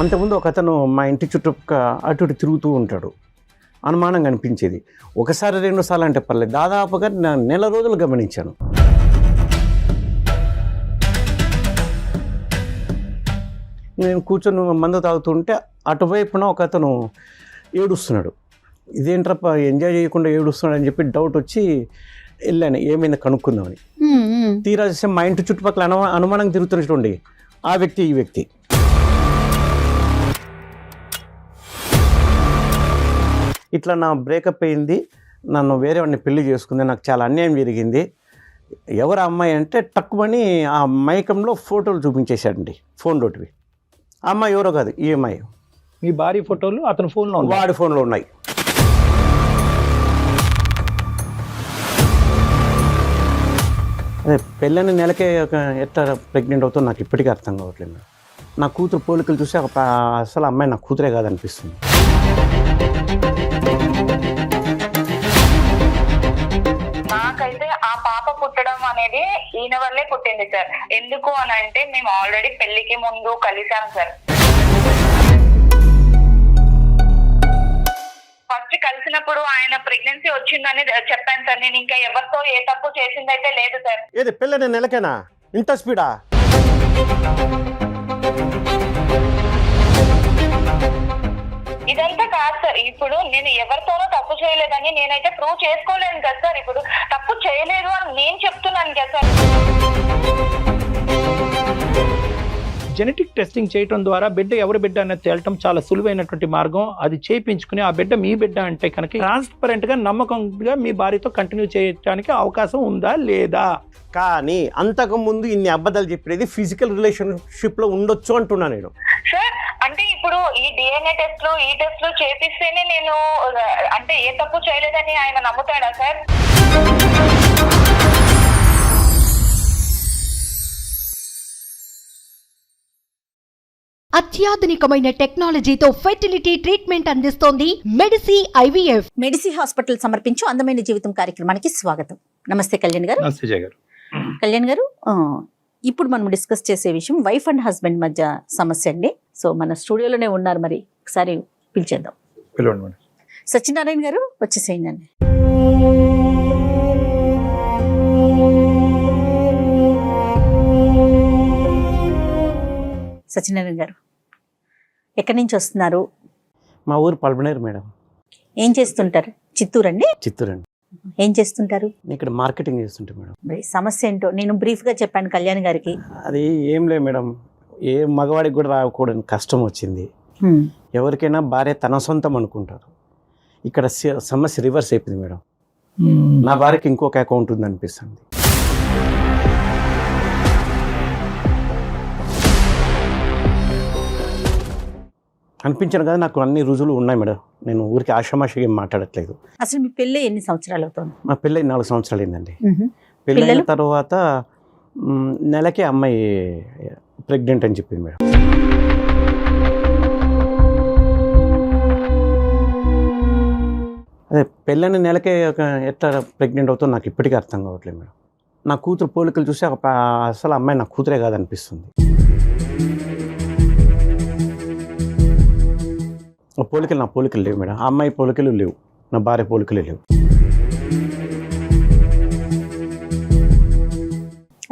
అంతకుముందు ఒక అతను మా ఇంటి చుట్టూ అటు ఇటు తిరుగుతూ ఉంటాడు. అనుమానంగా అనిపించేది. ఒకసారి 2 సార్లు అంటే పర్లేదు, దాదాపుగా నెల రోజులు గమనించాను. నేను కూర్చొని మందు తాగుతుంటే అటువైపున ఒక అతను ఏడుస్తున్నాడు. ఇదేంట్రప్ప ఎంజాయ్ చేయకుండా ఏడుస్తున్నాడు అని చెప్పి డౌట్ వచ్చి వెళ్ళాను, ఏమైంది కనుక్కుందామని. తీరా చూస్తే మా ఇంటి చుట్టుపక్కల అనుమానం తిరుగుతున్నటువంటి ఆ వ్యక్తి ఈ వ్యక్తి. ఇట్లా నా బ్రేకప్ అయింది, నన్ను వేరే వాడిని పెళ్లి చేసుకుంది, నాకు చాలా అన్యాయం జరిగింది. ఎవరు అమ్మాయి అంటే టక్కుమని ఆ మైకంలో ఫోటోలు చూపించేశాడండి, ఫోన్ లోటివి. ఆ అమ్మాయి ఎవరో కాదు, ఈ అమ్మాయి. మీ భార్య ఫోటోలు అతని ఫోన్లో వాడి ఫోన్లో ఉన్నాయి. అదే పెళ్ళని నెలకే ఎట్లా ప్రెగ్నెంట్ అవుతుందో నాకు ఇప్పటికీ అర్థం కావట్లేదు. నా కూతురు పోలికలు చూసి అసలు అమ్మాయి నా కూతురే కాదనిపిస్తుంది. నాకైతే ఆ పాప పుట్టడం అనేది ఈయన వల్లే పుట్టింది సార్. ఎందుకు అని అంటే మేము ఆల్రెడీ పెళ్లికి ముందు కలిసాం సార్. ఫస్ట్ కలిసినప్పుడు ఆయన ప్రెగ్నెన్సీ వచ్చిందని చెప్పాను సార్. నేను ఇంకా ఎవరితో ఏ తప్పు చేసిందైతే లేదు సార్. ఏది పెళ్ళని నెలకేనా ఇంత స్పీడా? ఇదంతా కాదు సార్. ఇప్పుడు నేను ఎవరితోనో తప్పు చేయలేదని నేనైతే ప్రూవ్ చేసుకోలేను కదా సార్. ఇప్పుడు తప్పు చేయలేదు అని నేను చెప్తున్నాను కదా సార్. జెనెటిక్ టెస్టింగ్ చేయడం ద్వారా బిడ్డ ఎవరి బిడ్డ అనేది తేలటం చాలా సులువైనటువంటి మార్గం. అది చేయించుకుని ఆ బిడ్డ మీ బిడ్డ అంటే కనుక ట్రాన్స్పరెంట్గా నమ్మకంగా మీ భార్యతో కంటిన్యూ చేయడానికి అవకాశం ఉందా లేదా? కానీ అంతకుముందు ఇన్ని అబద్ధాలు చెప్పేది ఫిజికల్ రిలేషన్షిప్లో ఉండొచ్చు అంటున్నా నేను. సార్ అంటే ఇప్పుడు ఈ డిఎన్ఏ టెస్ట్లు ఈ టెస్ట్లు చేపిస్తేనే నేను అంటే ఏ తప్పు చేయలేదని ఆయన నమ్ముతాడా సార్? అత్యాధునికమైన టెక్నాలజీతో ఫెర్టిలిటీ ట్రీట్మెంట్ అందిస్తోంది మెడిసి ఐవీఎఫ్. మెడిసి హాస్పిటల్ సమర్పించు అందమైన జీవితం కార్యక్రమానికి స్వాగతం. నమస్తే కళ్యాణ్ గారు. నమస్తే గారు. కళ్యాణ్ గారు, ఇప్పుడు మనం డిస్కస్ చేసే విషయం వైఫ్ అండ్ హస్బెండ్ మధ్య సమస్య అండి. సో మన స్టూడియోలోనే ఉన్నారు, మరి ఒకసారి పిలిచేద్దాం. సత్యనారాయణ గారు వచ్చేసేయండి అండి. సత్యనారాయణ గారు ఎక్కడి నుంచి వస్తున్నారు? మా ఊరు పల్బనేరు మేడం. ఏం చేస్తుంటారు? చిత్తూరు అండి. చిత్తూరు అండి. ఏం చేస్తుంటారు? ఇక్కడ మార్కెటింగ్ చేస్తుంటే మేడం. మరి సమస్య ఏంటో నేను బ్రీఫ్గా చెప్పాను కళ్యాణ్ గారికి. అది ఏం లేదు మేడం, ఏ మగవాడికి కూడా రాకూడని కష్టం వచ్చింది. ఎవరికైనా భార్య తన సొంతం అనుకుంటారు. ఇక్కడ సమస్య రివర్స్ అయిపోయింది మేడం. నా భార్యకి ఇంకొక అకౌంట్ ఉంది అనిపిస్తుంది. అనిపించాను కదా, నాకు అన్ని రుజువులు ఉన్నాయి మేడం. నేను ఊరికి ఆషామాషిగా ఏం మాట్లాడట్లేదు. అసలు మీ పెళ్ళి ఎన్ని సంవత్సరాలు అవుతుంది? మా పెళ్ళి 4 సంవత్సరాలు అయిందండి. పెళ్ళైన తర్వాత నెలకే అమ్మాయి ప్రెగ్నెంట్ అని చెప్పింది మేడం. అదే పెళ్ళని నెలకే ఎట్లా ప్రెగ్నెంట్ అవుతుందో నాకు ఇప్పటికీ అర్థం కావట్లేదు మేడం. నా కూతురు పోలికలు చూసి అసలు అమ్మాయి నా కూతురే కాదనిపిస్తుంది. పోలికలు నా పోలికలు లేవు మేడం. ఆ అమ్మాయి పోలికలు లేవు, నా భార్య పోలికలు లేవు.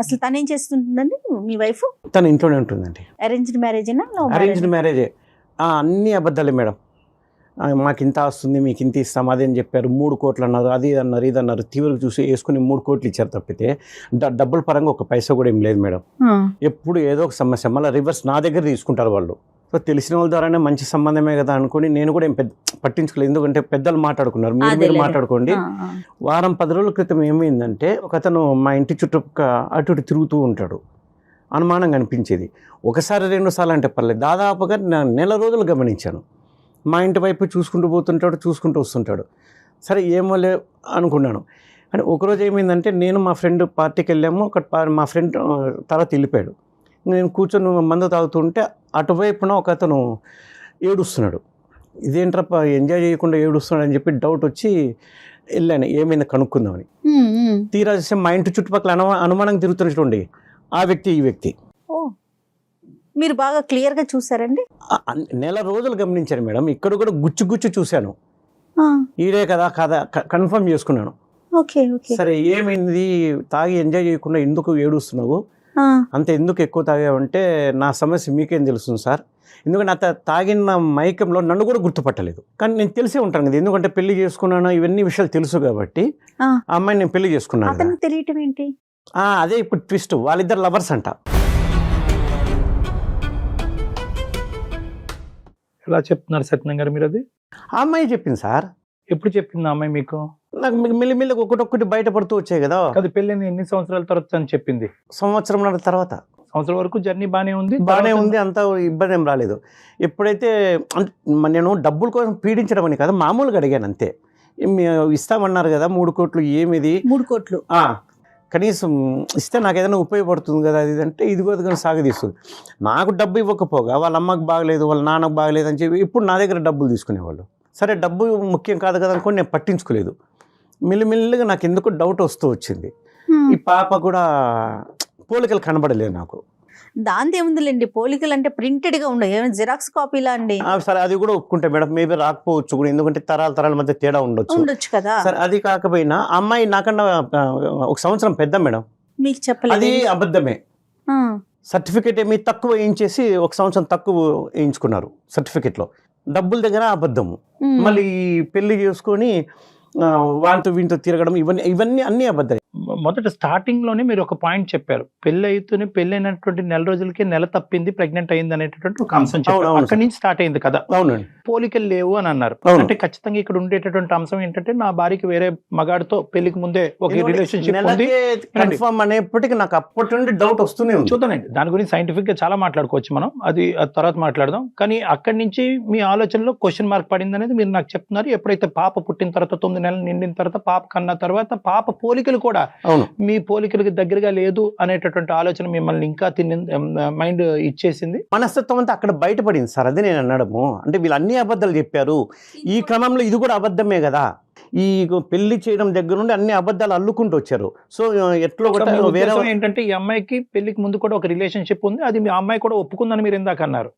అసలు తను ఏం చేస్తుంటుందండి మీ వైఫ్? తను ఇంట్లోనే ఉంటుందండి. అరేంజ్డ్ మ్యారేజేనా? అరేంజ్డ్ మ్యారేజే. అన్నీ అబద్ధాలే మేడం. మాకు ఇంత వస్తుంది, మీకు ఇంత ఇస్తాం, అదేం చెప్పారు, 3 కోట్లు అన్నారు, అది అన్నారు, ఇది అన్నారు. తీవ్రంగా చూసి వేసుకుని 3 కోట్లు ఇచ్చారు తప్పితే డబ్బుల పరంగా ఒక పైసా కూడా ఏం లేదు మేడం. ఎప్పుడు ఏదో ఒక సమస్య, మళ్ళీ రివర్స్ నా దగ్గర తీసుకుంటారు వాళ్ళు. సో తెలిసిన వాళ్ళ ద్వారానే మంచి సంబంధమే కదా అనుకుని నేను కూడా ఏం పట్టించుకోలేదు. ఎందుకంటే పెద్దలు మాట్లాడుకున్నారు, మీరు మాట్లాడుకోండి. వారం 10 రోజుల క్రితం ఏమైందంటే ఒక అతను మా ఇంటి చుట్టూ అటు ఇటు తిరుగుతూ ఉంటాడు. అనుమానంగా అనిపించేది. ఒకసారి 2 సార్లు అంటే పర్లేదు, దాదాపుగా నెల రోజులు గమనించాను. మా ఇంటి వైపు చూసుకుంటూ పోతుంటాడు, చూసుకుంటూ వస్తుంటాడు. సరే ఏమో లే అనుకున్నాను. అంటే ఒకరోజు ఏమైందంటే నేను మా ఫ్రెండ్ పార్టీకి వెళ్ళాము. మా ఫ్రెండ్ తర్వాత వెళ్ళిపోయాడు. నేను కూర్చొని మందు తాగుతుంటే అటువైపున ఒక అతను ఏడుస్తున్నాడు. ఇదేంట్రప్ప ఎంజాయ్ చేయకుండా ఏడుస్తున్నాడు అని చెప్పి డౌట్ వచ్చి వెళ్ళాను, ఏమైంది కనుక్కుందామని. తీరా చూస్తే మా ఇంటి చుట్టుపక్కల అనుమానం తిరుగుతున్నటువంటి ఆ వ్యక్తి ఈ వ్యక్తి. మీరు బాగా క్లియర్ గా చూసారండి? నెల రోజులు గమనించాను మేడం. ఇక్కడ కూడా గుచ్చు చూశాను. ఈడే కదా కన్ఫర్మ్ చేసుకున్నాను. Okay okay. సరే ఏమైంది, తాగి ఎంజాయ్ చేయకుండా ఎందుకు ఏడుస్తున్నావు, అంత ఎందుకు ఎక్కువ తాగావంటే నా సమస్య మీకేం తెలుస్తుంది సార్, ఎందుకంటే అంత తాగిన మైకంలో నన్ను కూడా గుర్తుపట్టలేదు. కానీ నేను తెలిసే ఉంటాను కదా, ఎందుకంటే పెళ్లి చేసుకున్నాను, ఇవన్నీ విషయాలు తెలుసు కాబట్టి ఆ అమ్మాయిని నేను పెళ్లి చేసుకున్నాను. అతనికి తెలియటం ఏంటి? అదే ఇప్పుడు ట్విస్ట్, వాళ్ళిద్దరు లవర్స్ అంట. ఎలా చెప్తున్నారు సత్యనారాయణ గారు మీరు? అది ఆ అమ్మాయి చెప్పింది సార్. ఎప్పుడు చెప్పింది ఆ అమ్మాయి మీకు? నాకు మెల్లిమెల్లిగా ఒకటొక్కటి బయటపడుతూ వచ్చాయి కదా. అది పెళ్ళైన ఎన్ని సంవత్సరాల తర్వాత అని చెప్పింది? సంవత్సరం తర్వాత. సంవత్సరం వరకు జర్నీ బాగానే ఉంది, అంత ఇబ్బంది ఏం రాలేదు. ఎప్పుడైతే నేను డబ్బుల కోసం పీడించడం అని కదా, మామూలుగా అడిగాను అంతే. ఇస్తామన్నారు కదా 3 కోట్లు, ఏమిది 3 కోట్లు కనీసం ఇస్తే నాకు ఏదైనా ఉపయోగపడుతుంది కదా అది అంటే ఇదిగో కానీ సాగదీస్తుంది. నాకు డబ్బు ఇవ్వకపోగా వాళ్ళ అమ్మకి బాగలేదు, వాళ్ళ నాన్నకు బాగలేదు అని చెప్పి ఇప్పుడు నా దగ్గర డబ్బులు తీసుకునేవాళ్ళు. సరే డబ్బు ముఖ్యం కాదు కదా అనుకోని నేను పట్టించుకోలేదు. మెల్లిమెల్లిగా నాకు ఎందుకు డౌట్ వస్తూ వచ్చింది. ఈ పాప కూడా పోలికలు కనబడలేదు నాకు. దాంతో ఏముందిలేండి, పోలికలు అంటే ప్రింటెడ్ గా ఉండవు, ఏమైనా జిరాక్స్ కాపీలా అండి? సరే అది కూడా ఒప్పుకుంటే మేడం, మేబీ రాకపోవచ్చు కూడా, ఎందుకంటే తరాల మధ్య తేడా ఉండొచ్చు కదా. సరే అది కాకపోయినా అమ్మాయి నాకన్నా 1 సంవత్సరం పెద్ద మేడం. మీకు చెప్పలేదు? అది అబద్ధమే. సర్టిఫికేట్ ఏమి తక్కువ వేయించేసి 1 సంవత్సరం తక్కువ వేయించుకున్నారు సర్టిఫికేట్లో. డబ్బుల దగ్గర అబద్ధము. మళ్ళీ పెళ్లి చేసుకొని వాంతో వీంతో తిరగడం, ఇవన్నీ అన్ని అబద్ధాలు. మొదట స్టార్టింగ్ లోనే మీరు ఒక పాయింట్ చెప్పారు, పెళ్ళైనటువంటి నెల రోజులకి నెల తప్పింది, ప్రెగ్నెంట్ అయింది అనేటటువంటి ఒక అంశం చెప్పారు. అక్కడి నుంచి స్టార్ట్ అయింది కదా. అవునండి. పోలికలు లేవు అని అన్నారు. అంటే ఖచ్చితంగా ఇక్కడ ఉండేటటువంటి అంశం ఏంటంటే, నా భార్యకి వేరే మగాడితో పెళ్లికి ముందే ఒక రిలేషన్షిప్ ఉంది కన్ఫర్మ్ అనేప్పటికీ నాకు అప్పటి నుండి డౌట్ వస్తూనే ఉంది. చూద్దానండి, దాని గురించి సైంటిఫిక్ గా చాలా మాట్లాడుకోవచ్చు మనం, అది తర్వాత మాట్లాడదాం. కానీ అక్కడి నుంచి మీ ఆలోచనలో క్వశ్చన్ మార్క్ పడింది అనేది మీరు నాకు చెప్తున్నారు. ఎప్పుడైతే పాప పుట్టిన తర్వాత 9 నెలలు నిండిన తర్వాత, పాప కన్నా తర్వాత పాప పోలికలు కూడా మీ పోలికలకి దగ్గరగా లేదు అనేటటువంటి ఆలోచన మిమ్మల్ని ఇంకా మైండ్ ఇచ్చేసింది. మనస్తత్వం అంతా అక్కడ బయటపడింది సార్. అదే నేను అన్నడము. అంటే వీళ్ళు అన్ని అబద్ధాలు చెప్పారు, ఈ క్రమంలో ఇది కూడా అబద్ధమే కదా. ఈ పెళ్లి చేయడం దగ్గర నుండి అన్ని అబద్ధాలు అల్లుకుంటూ వచ్చారు. సో ఎట్లో వేరే ఏంటంటే, ఈ అమ్మాయికి పెళ్లికి ముందు కూడా ఒక రిలేషన్షిప్ ఉంది, అది మీ అమ్మాయి కూడా ఒప్పుకుందని మీరు ఇందాక అన్నారు.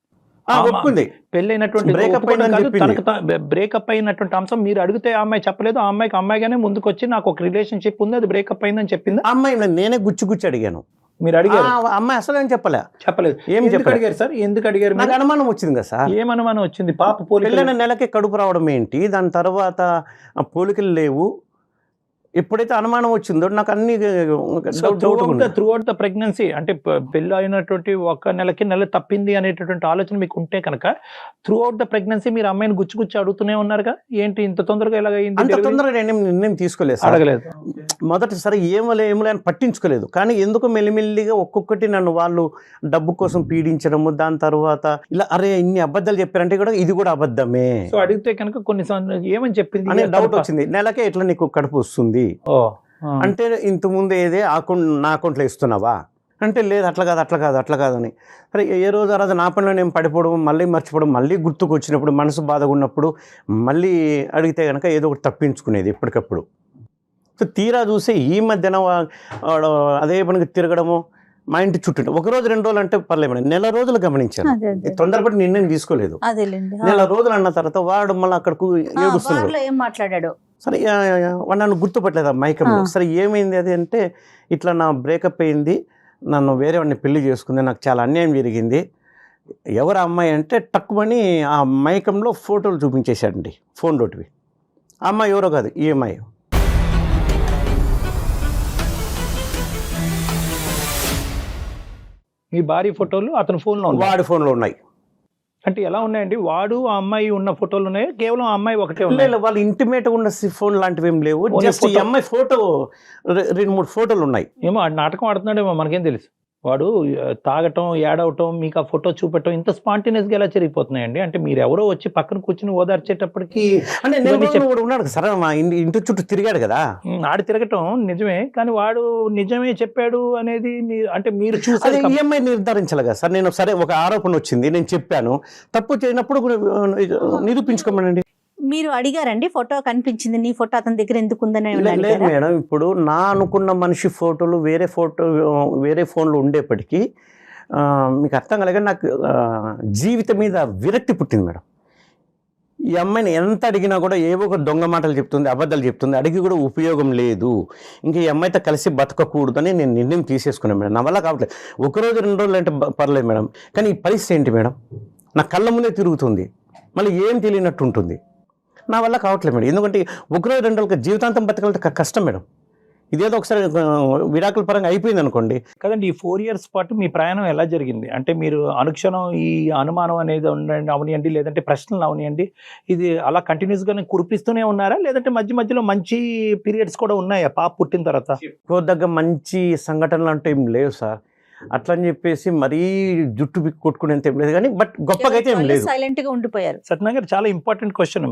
ఒప్పుకుంది. పెళ్ళైనటువంటి బ్రేకప్ అయినటువంటి అంశం మీరు అడిగితే ఆ అమ్మాయి చెప్పలేదు. ఆ అమ్మాయిగానే ముందుకు వచ్చి నాకు ఒక రిలేషన్షిప్ ఉంది, అది బ్రేకప్ అయిందని చెప్పింది. ఆ అమ్మాయి నేనే గుచ్చి అడిగాను. మీరు అడిగారు? అమ్మాయి అసలు ఏం చెప్పలేదు. ఏం అడిగారు సార్? ఎందుకు అడిగారు? నాకు అనుమానం వచ్చింది కదా సార్. ఏం అనుమానం వచ్చింది? పాప పెళ్ళైన నెలకి కడుపు రావడం ఏంటి, దాని తర్వాత పోలికలు లేవు. ఎప్పుడైతే అనుమానం వచ్చిందో నాకు అన్ని త్రూ అవుట్ ద ప్రెగ్నెన్సీ, అంటే పెళ్ళి అయినటువంటి 1 నెలకి నెల తప్పింది అనేటటువంటి ఆలోచన మీకు ఉంటే కనుక, త్రూ అవుట్ ద ప్రెగ్నెన్సీ మీరు అమ్మాయిని గుచ్చి అడుగుతూనే ఉన్నారుగా, ఏంటి ఇంత తొందరగా ఎలాగైంది? అంత తొందరగా నిర్ణయం తీసుకోలేదు, అడగలేదు. మొదటిసారి ఏమలే అని పట్టించుకోలేదు. కానీ ఎందుకు మెల్లిమెల్లిగా ఒక్కొక్కటి నన్ను వాళ్ళు డబ్బు కోసం పీడించడము, దాని తర్వాత ఇలా అరే ఇన్ని అబద్ధాలు చెప్పారంటే కూడా ఇది కూడా అబద్ధమే. సో అడిగితే కనుక కొన్ని ఏమని చెప్పింది అనే డౌట్ వచ్చింది. నెలకే ఎట్లా నీకు కడుపు వస్తుంది అంటే, ఇంతకుముందు ఏదే నా అకౌంట్లో ఇస్తున్నావా అంటే, లేదు అట్లా కాదు అని. సరే ఏ రోజు ఆ రోజు నా పనిలో నేను పడిపోవడం, మళ్ళీ మర్చిపోవడం, మళ్ళీ గుర్తుకు వచ్చినప్పుడు, మనసు బాధగా ఉన్నప్పుడు మళ్ళీ అడిగితే కనుక ఏదో ఒకటి తప్పించుకునేది ఎప్పటికప్పుడు. సో తీరా చూసి ఈ మధ్యన అదే పనికి తిరగడము, మా ఇంటి చుట్టూ 1 రోజు 2 రోజులు అంటే పర్లేదు మేడం, నెల రోజులు గమనించాను. తొందరపడి నిర్ణయం తీసుకోలేదు. నెల రోజులు అన్న తర్వాత వాడు మళ్ళీ అక్కడకు మాట్లాడాడు. సరే నన్ను గుర్తుపట్టలేదు ఆ మైకంలో. సరే ఏమైంది అది అంటే, ఇట్లా నా బ్రేకప్ అయింది, నన్ను వేరే వాడిని పెళ్లి చేసుకుంది, నాకు చాలా అన్యాయం జరిగింది. ఎవరు అమ్మాయి అంటే టక్కుమని ఆ మైకంలో ఫోటోలు చూపించేశాడండి, ఫోన్ రోటివి. ఆ అమ్మాయి ఎవరో కాదు, ఈ అమ్మాయి. మీ భార్య ఫోటోలు అతని ఫోన్లో, వాడి ఫోన్లో ఉన్నాయి. అంటే ఎలా ఉన్నాయండి? వాడు ఆ అమ్మాయి ఉన్న ఫోటోలు ఉన్నాయి, కేవలం ఆ అమ్మాయి ఒకటే ఉన్నాయి? వాళ్ళు ఇంటిమేట్ ఉన్న ఫోన్ లాంటివి ఏం లేవు, జస్ట్ ఈ అమ్మాయి ఫోటో 2-3 ఫోటోలు ఉన్నాయి. ఏమో నాటకం ఆడుతున్నాడేమో, మనకేం తెలుసు. వాడు తాగటం, ఏడవటం, మీకు ఆ ఫోటో చూపెట్టడం ఇంత స్పాంటేనియస్గా ఎలా జరిగిపోతున్నాయండి? అంటే మీరు ఎవరో వచ్చి పక్కన కూర్చుని ఓదార్చేటప్పటికి అంటే ఉన్నాడు సరే, మా ఇంటి చుట్టూ తిరిగాడు కదా. ఆడి తిరగటం నిజమే, కానీ వాడు నిజమే చెప్పాడు అనేది అంటే మీరు చూసారు. ఈఎంఐ నిర్ధారించాలి కదా సార్. నేను సరే ఒక ఆరోపణ వచ్చింది, నేను చెప్పాను, తప్పు చేయనప్పుడు నిరూపించుకోమనండి. మీరు అడిగారండి, ఫోటో కనిపించింది, నీ ఫోటో అతని దగ్గర ఎందుకు ఉందని? లేదు మేడం, ఇప్పుడు నా అనుకున్న మనిషి ఫోటోలు వేరే ఫోన్లో ఉండేప్పటికీ మీకు అర్థం కలగా నాకు జీవితం మీద విరక్తి పుట్టింది మేడం. ఈ అమ్మాయిని ఎంత అడిగినా కూడా ఏవో ఒక దొంగ మాటలు చెప్తుంది, అబద్ధాలు చెప్తుంది, అడిగి కూడా ఉపయోగం లేదు, ఇంకా ఈ అమ్మాయితో కలిసి బతకకూడదని నేను నిర్ణయం తీసేసుకున్నాను మేడం. నా వల్ల కావట్లేదు. ఒకరోజు 2 రోజులు అంటే పర్లేదు మేడం, కానీ ఈ పరిస్థితి ఏంటి మేడం, నా కళ్ళ ముందే తిరుగుతుంది, మళ్ళీ ఏం తెలియనట్టు ఉంటుంది. నా వల్ల కావట్లేదు మేడం. ఎందుకంటే ఒకరోజు 2 రోజులకి జీవితాంతం బతకాలంటే కష్టం మేడం. ఇదేదో ఒకసారి విడాకుల పరంగా అయిపోయింది అనుకోండి. కదండి, ఈ 4 years పాటు మీ ప్రయాణం ఎలా జరిగింది? అంటే మీరు అనుక్షణం ఈ అనుమానం అనేది ఉండండి అవనియండి, లేదంటే ప్రశ్నలు అవనియండి, ఇది అలా కంటిన్యూస్గా కురిపిస్తూనే ఉన్నారా, లేదంటే మధ్య మధ్యలో మంచి పీరియడ్స్ కూడా ఉన్నాయా పాప పుట్టిన తర్వాత? దగ్గర మంచి సంఘటనలు అంటే ఏం లేవు సార్. అట్లా అని చెప్పేసి మరీ జుట్టు బిక్కు కొట్టుకునేంత ఏం లేదు, కానీ బట్ గొప్పగా అయితే ఏం లేదు. సైలెంట్ గా ఉండిపోయారు. సత్యనారాయణ గారు, చాలా ఇంపార్టెంట్ క్వశ్చన్.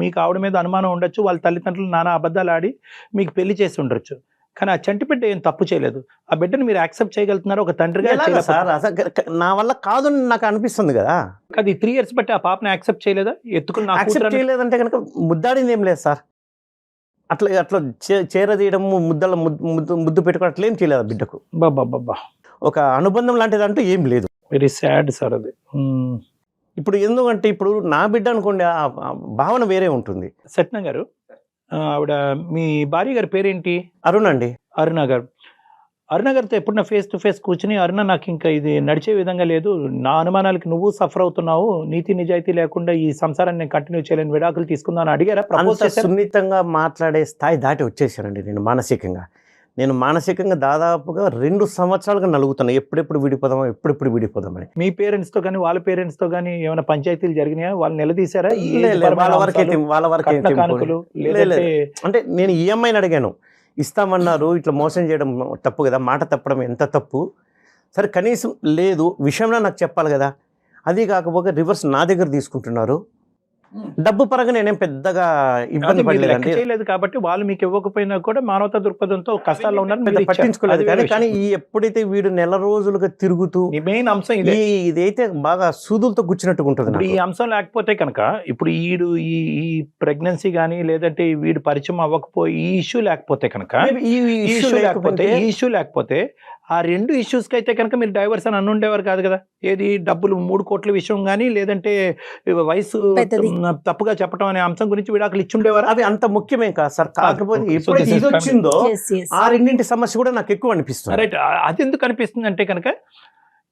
మీకు ఆవిడ మీద అనుమానం ఉండొచ్చు, వాళ్ళ తల్లిదండ్రులు నానా అబద్ధాలు ఆడి మీకు పెళ్లి చేసి ఉండొచ్చు, కానీ ఆ చంటి బిడ్డ ఏం తప్పు చేయలేదు. ఆ బిడ్డను మీరు యాక్సెప్ట్ చేయగలుగుతున్నారు ఒక తండ్రిగా? సార్ అసలు నా వల్ల కాదు అని నాకు అనిపిస్తుంది కదా. అది 3 years బట్టి ఆ పాపని యాక్సెప్ట్ చేయలేదా? ఎత్తుకుని యాక్సెప్ట్ చేయలేదంటే కనుక ముద్దాడింది ఏం లేదు సార్. అట్లా అట్లా చేరదీయడం, ముద్దు పెట్టుకోవడం అట్లా ఏం చేయలేదు బిడ్డకు. బాబా, ఒక అనుబంధం లాంటిది అంటూ ఏం లేదు. వెరీ సాడ్ సార్ అది. ఇప్పుడు ఎందుకంటే ఇప్పుడు నా బిడ్డ అనుకోండి, ఆ భావన వేరే ఉంటుంది. సత్యనారాయణ గారు, ఆవిడ మీ భార్య గారి పేరేంటి? అరుణ్ అండి. అరుణ గారు. అరుణ గారితో ఎప్పుడన్నా ఫేస్ టు ఫేస్ కూర్చుని, అరుణ నాకు ఇంకా ఇది నడిచే విధంగా లేదు, నా అనుమానాలకి నువ్వు సఫర్ అవుతున్నావు, నీతి నిజాయితీ లేకుండా ఈ సంసారాన్ని నేను కంటిన్యూ చేయలేను, విడాకులు తీసుకుందాం అని అడిగారా? సున్నితంగా మాట్లాడే స్థాయి దాటి వచ్చేసానండి నేను మానసికంగా. దాదాపుగా 2 సంవత్సరాలుగా నలుగుతున్నాను, ఎప్పుడెప్పుడు విడిపోదామని. మీ పేరెంట్స్తో కానీ వాళ్ళ పేరెంట్స్తో కానీ ఏమైనా పంచాయతీలు జరిగినాయా? వాళ్ళు నిలదీశారా? వాళ్ళ వరకే. అంటే నేను ఈఎంఐని అడిగాను, ఇస్తామన్నారు, ఇట్లా మోసం చేయడం తప్పు కదా, మాట తప్పడం ఎంత తప్పు. సరే కనీసం లేదు విషయంలో నాకు చెప్పాలి కదా. అది కాకపోతే రివర్స్ నా దగ్గర తీసుకుంటున్నారు. డబ్బు పరంగా నేనేం పెద్దగా ఇబ్బంది పడలేదు కాబట్టి వాళ్ళు మీకు ఇవ్వకపోయినా కూడా మానవతా దృక్పథంతో కష్టాల్లో ఉన్నారు, పట్టించుకోలేదు. కానీ ఎప్పుడైతే వీడు నెల రోజులుగా తిరుగుతూ, మెయిన్ అంశం ఇదైతే బాగా సూదులతో గుచ్చినట్టుగా ఉంటుంది. ఈ అంశం లేకపోతే కనుక ఇప్పుడు ఈ ప్రెగ్నెన్సీ కానీ లేదంటే వీడు పరిచయం అవ్వకపోయి ఈ ఇష్యూ లేకపోతే కనుక, ఈ ఇష్యూ లేకపోతే ఆ 2 ఇష్యూస్కి అయితే కనుక మీరు డైవర్స్ అని అనుండేవారు కాదు కదా. ఏది డబ్బులు 3 కోట్ల విషయం కానీ లేదంటే వయసు తప్పుగా చెప్పడం అనే అంశం గురించి విడాకులు ఇచ్చుండేవారు. అవి అంత ముఖ్యమే కాదు సార్. కాకపోతే ఎప్పుడైతే ఇది వచ్చిందో ఆ 2 సమస్య కూడా నాకు ఎక్కువ అనిపిస్తుంది. రైట్. అది ఎందుకు అనిపిస్తుంది అంటే కనుక,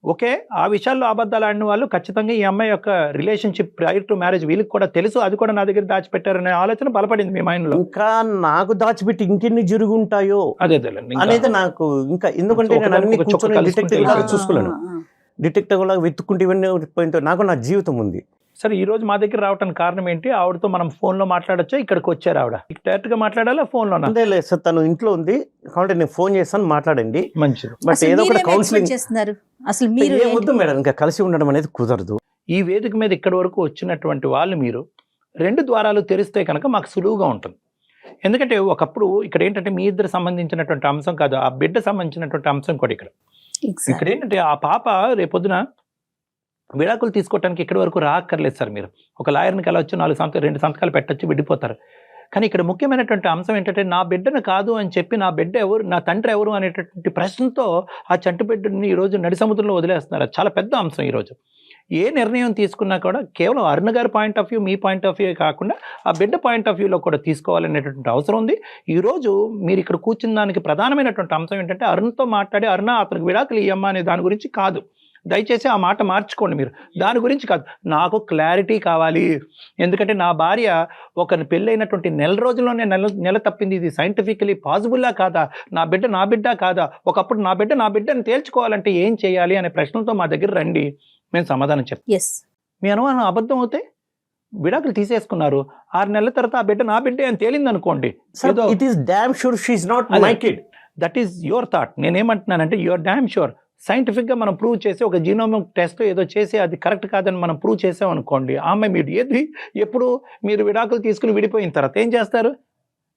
ఓకే, ఆ విషయాల్లో అబద్ధాలు ఆడిన వాళ్ళు ఖచ్చితంగా ఈ అమ్మాయి యొక్క రిలేషన్షిప్ ప్రయర్ టు మ్యారేజ్ వీళ్ళకి కూడా తెలుసు, అది కూడా నా దగ్గర దాచిపెట్టారనే ఆలోచన బలపడింది మీ మైండ్ లో. ఇంకా నాకు దాచిపెట్టి ఇంకెన్ని జరుగుంటాయో అనేది నాకు ఇంకా, ఎందుకంటే నేను అన్ని డిటెక్టివ్ లాగా చూసుకోలేను, డిటెక్టివ్ లాగా వెతుక్కుంటే ఇవన్నీ నాకు నా జీవితం ఉంది. సరే, ఈ రోజు మా దగ్గర రావడానికి కారణం ఏంటి? ఆవిడతో మనం ఫోన్ లో మాట్లాడొచ్చా? ఇక్కడికి వచ్చారు ఆవిడ, డైరెక్ట్ గా మాట్లాడాలా ఫోన్ లో? అంతే లేదు సార్, తను ఇంట్లో ఉంది కాబట్టి నేను ఫోన్ చేస్తాను, మాట్లాడండి. మంచిది. బట్ ఏదో ఒక కౌన్సిలింగ్ చేస్తున్నారు. అసలు మీరు వద్దు మేడం, ఇంకా కలిసి ఉండడం అనేది కుదరదు. ఈ వేదిక మీద ఇక్కడి వరకు వచ్చినటువంటి వాళ్ళు మీరు 2 ద్వారాలు తెరిస్తే కనుక మాకు సులువుగా ఉంటుంది. ఎందుకంటే ఒకప్పుడు ఇక్కడ ఏంటంటే మీ ఇద్దరు సంబంధించినటువంటి అంశం కాదు, ఆ బిడ్డ సంబంధించినటువంటి అంశం కూడా ఇక్కడ ఏంటంటే ఆ పాప రేపొద్దున విడాకులు తీసుకోవడానికి ఇక్కడి వరకు రాక్కర్లేదు సార్. మీరు ఒక లాయర్ని కలవచ్చు, 2 సంతకాలు పెట్టచ్చు, విడిపోతారు. కానీ ఇక్కడ ముఖ్యమైనటువంటి అంశం ఏంటంటే నా బిడ్డను కాదు అని చెప్పి, నా బిడ్డ ఎవరు, నా తండ్రి ఎవరు అనేటటువంటి ప్రశ్నతో ఆ చంటి బిడ్డని ఈరోజు నడి సముద్రంలో వదిలేస్తున్నారు. అది చాలా పెద్ద అంశం. ఈరోజు ఏ నిర్ణయం తీసుకున్నా కూడా కేవలం అరుణ గారి point of view, me point of view కాకుండా ఆ బిడ్డ పాయింట్ ఆఫ్ వ్యూలో కూడా తీసుకోవాలనేటువంటి అవసరం ఉంది. ఈరోజు మీరు ఇక్కడ కూర్చున్న దానికి ప్రధానమైనటువంటి అంశం ఏంటంటే అరుణ్తో మాట్లాడి, అరుణ అతనికి విడాకులు ఇయ్యమ్మా అనే దాని గురించి కాదు. దయచేసి ఆ మాట మార్చుకోండి. మీరు దాని గురించి కాదు, నాకు క్లారిటీ కావాలి. ఎందుకంటే నా భార్య ఒక పెళ్ళైనటువంటి 1 రోజుల్లోనే నెల తప్పింది. ఇది సైంటిఫికలీ పాసిబుల్లా కాదా? నా బిడ్డ కాదా? ఒకప్పుడు నా బిడ్డని తేల్చుకోవాలంటే ఏం చేయాలి అనే ప్రశ్నలతో మా దగ్గర రండి, మేము సమాధానం చెప్తాం. మీ అనుమానం అబద్ధం అవుతే విడాకులు తీసేసుకున్నారు, 6 నెలల తర్వాత ఆ బిడ్డ నా బిడ్డే అని తేలింది అనుకోండి, దట్ ఈస్ యువర్ థాట్. నేనేమంటున్నానంటే యువర్ డామ్ షూర్. సైంటిఫిక్గా మనం ప్రూవ్ చేసి ఒక జీనోమిక్ టెస్ట్ ఏదో చేసి అది కరెక్ట్ కాదని మనం ప్రూవ్ చేసామనుకోండి, ఆమె మీరు ఎప్పుడు మీరు విడాకులు తీసుకుని విడిపోయిన తర్వాత ఏం చేస్తారు?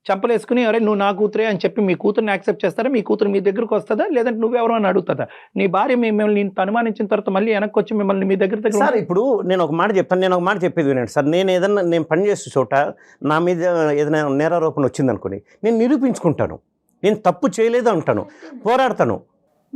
చంపలేసుకుని అరే నువ్వు నా కూతురే అని చెప్పి మీ కూతురుని యాక్సెప్ట్ చేస్తారా? మీ కూతురు మీ దగ్గరకు వస్తుందా? లేదంటే నువ్వెవరో అని అడుగుతుందా? నీ భార్య మిమ్మల్ని అనుమానించిన తర్వాత మళ్ళీ వెనక్కి వచ్చి మిమ్మల్ని మీ దగ్గర సార్, ఇప్పుడు నేను ఒక మాట చెప్పేది వినండి సార్. నేను పని చేసే చోట నా మీద ఏదైనా నేరారోపణ వచ్చింది అనుకోండి, నేను నిరూపించుకుంటాను, నేను తప్పు చేయలేదు అంటాను, పోరాడతాను.